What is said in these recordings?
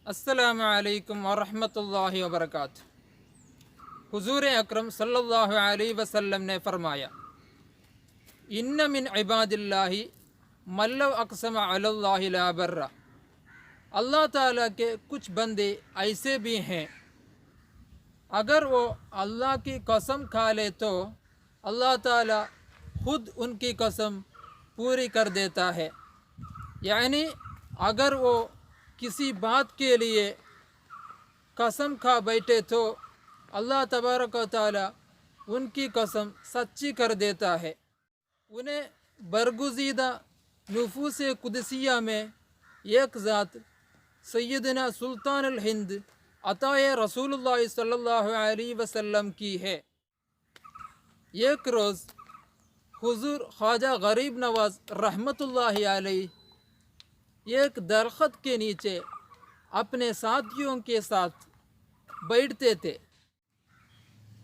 अस्सलामु अलैकुम वरहमतुल्लाहि वबरकातुहू। हुज़ूर अकरम सल्लल्लाहु अलैहि वसल्लम ने फरमाया, इन्न मिन इबादिल्लाहि मल्लव अक़सम अलल्लाहि ला बर्रा। अल्लाह ताला के कुछ बंदे ऐसे भी हैं, अगर वो अल्लाह की कसम खा ले तो अल्लाह ताला खुद उनकी कसम पूरी कर देता है। यानी अगर वो किसी बात के लिए कसम खा बैठे तो अल्लाह तबारक व तआला उनकी कसम सच्ची कर देता है। उन्हें बरगुज़ीदा नुफूस कुदसिया में एक ज़ात सैयदना सुल्तान अल हिंद अताए रसूलुल्लाह सल्लल्लाहु अलैहि वसल्लम की है। एक रोज़ हुज़ूर ख्वाजा गरीब नवाज रहमतुल्लाहि अलैहि एक दरख्त के नीचे अपने साथियों के साथ बैठते थे।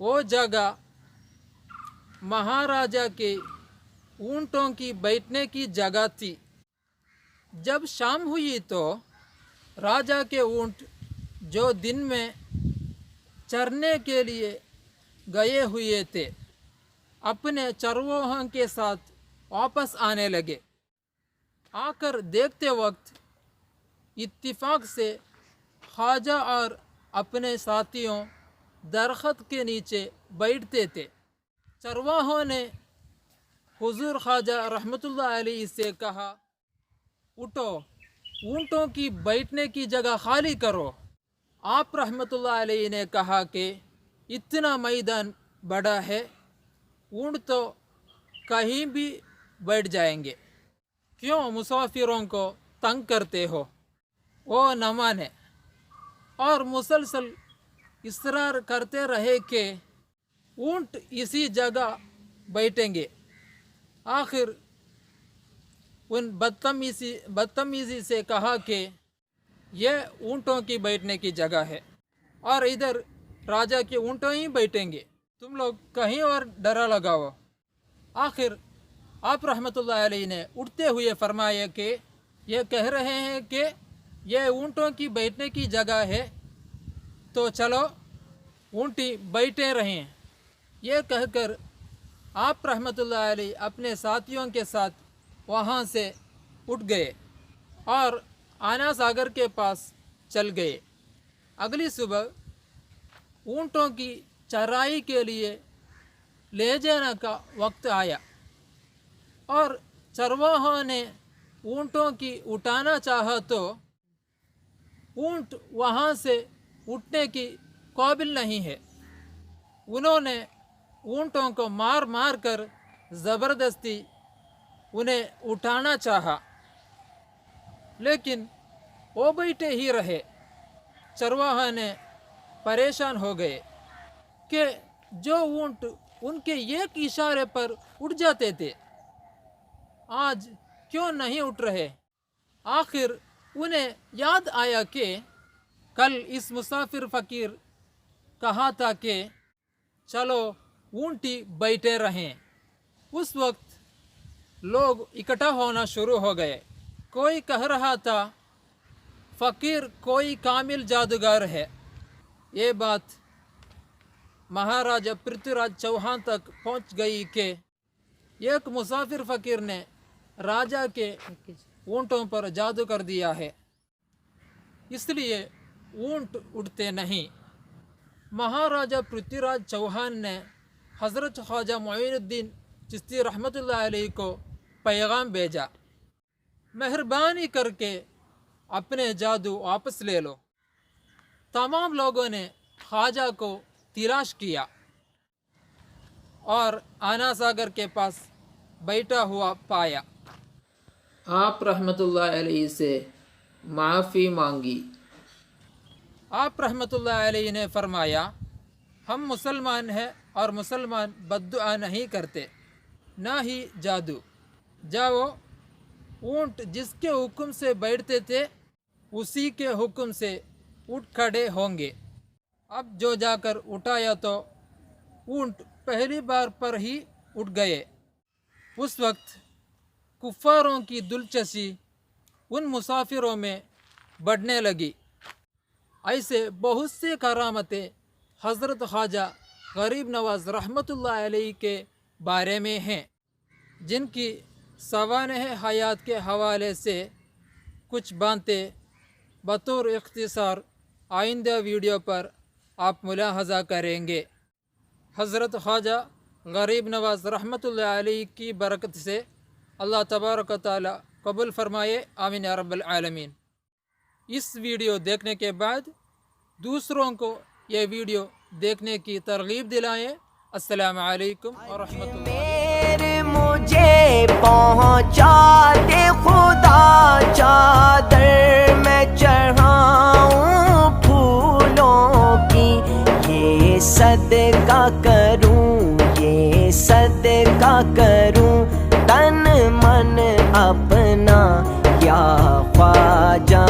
वो जगह महाराजा के ऊँटों की बैठने की जगह थी। जब शाम हुई तो राजा के ऊँट जो दिन में चरने के लिए गए हुए थे, अपने चरवाहों के साथ वापस आने लगे। आकर देखते वक्त इत्तिफाक से ख्वाजा और अपने साथियों दरख्त के नीचे बैठते थे। चरवाहों ने हुजूर ख्वाजा रहमतुल्लाह अलैहि से कहा, उठो, ऊँटों की बैठने की जगह खाली करो। आप रहमतुल्लाह अलैहि ने कहा कि इतना मैदान बड़ा है, ऊँट तो कहीं भी बैठ जाएंगे, क्यों मुसाफिरों को तंग करते हो। वो न माने और मुसलसल इसरार करते रहे कि ऊँट इसी जगह बैठेंगे। आखिर उन बदतमीज़ी से कहा कि यह ऊँटों की बैठने की जगह है और इधर राजा के ऊँटों ही बैठेंगे, तुम लोग कहीं और डरा लगाओ। आखिर आप रहमतुल्लाह अलैहि ने उठते हुए फरमाया कि ये कह रहे हैं कि यह ऊँटों की बैठने की जगह है, तो चलो ऊँटी बैठे रहें। ये कहकर आप रहमतुल्लाह अलैहि अपने साथियों के साथ वहाँ से उठ गए और आना सागर के पास चल गए। अगली सुबह ऊँटों की चराई के लिए ले जाने का वक्त आया और चरवाहों ने ऊँटों की उठाना चाहा तो ऊँट वहाँ से उठने की काबिल नहीं है। उन्होंने ऊँटों को मार मार कर ज़बरदस्ती उन्हें उठाना चाहा, लेकिन वो बैठे ही रहे। चरवाहा ने परेशान हो गए कि जो ऊँट उनके एक इशारे पर उठ जाते थे, आज क्यों नहीं उठ रहे। आखिर उन्हें याद आया कि कल इस मुसाफिर फ़कीर कहा था कि चलो ऊँटी बैठे रहें। उस वक्त लोग इकट्ठा होना शुरू हो गए। कोई कह रहा था फ़कीर कोई कामिल जादूगर है। ये बात महाराजा पृथ्वीराज चौहान तक पहुंच गई कि एक मुसाफिर फ़कीर ने राजा के ऊँटों पर जादू कर दिया है, इसलिए ऊँट उठते नहीं। महाराजा पृथ्वीराज चौहान ने हज़रत ख्वाजा मुईनुद्दीन चिश्ती रहमतुल्लाह अलैहि को पैगाम भेजा, मेहरबानी करके अपने जादू वापस ले लो। तमाम लोगों ने ख्वाजा को तलाश किया और आना सागर के पास बैठा हुआ पाया। आप रहमतुल्लाह अलैहि से माफ़ी मांगी। आप रहमतुल्लाह अलैहि ने फरमाया, हम मुसलमान हैं और मुसलमान बद्दुआ नहीं करते, ना ही जादू। जाओ, ऊँट जिसके हुक्म से बैठते थे उसी के हुक्म से उठ खड़े होंगे। अब जो जाकर उठाया तो ऊँट पहली बार पर ही उठ गए। उस वक्त कुफ़ारों की दिलचस्पी उन मुसाफिरों में बढ़ने लगी। ایسے بہت سے کرامتیں حضرت خواجہ غریب نواز رحمۃ اللہ علیہ کے بارے میں ہیں، جن کی سوانح حیات کے حوالے سے کچھ باتیں بطور اختصار آئندہ ویڈیو پر آپ ملاحظہ کریں گے۔ حضرت خواجہ غریب نواز رحمۃ اللہ علیہ کی برکت سے اللہ تبارک و تعالی قبول فرمائے، آمین یا رب العالمین۔ اس ویڈیو دیکھنے کے بعد دوسروں کو یہ ویڈیو دیکھنے کی ترغیب دلائیں۔ السلام علیکم ورحمۃ اللہ۔ مجھے پہنچا دے خدا چادر میں چڑھاؤں پھولوں کی، یہ صدقہ کروں، یہ صدقہ کروں تن من اپنا یا خواجہ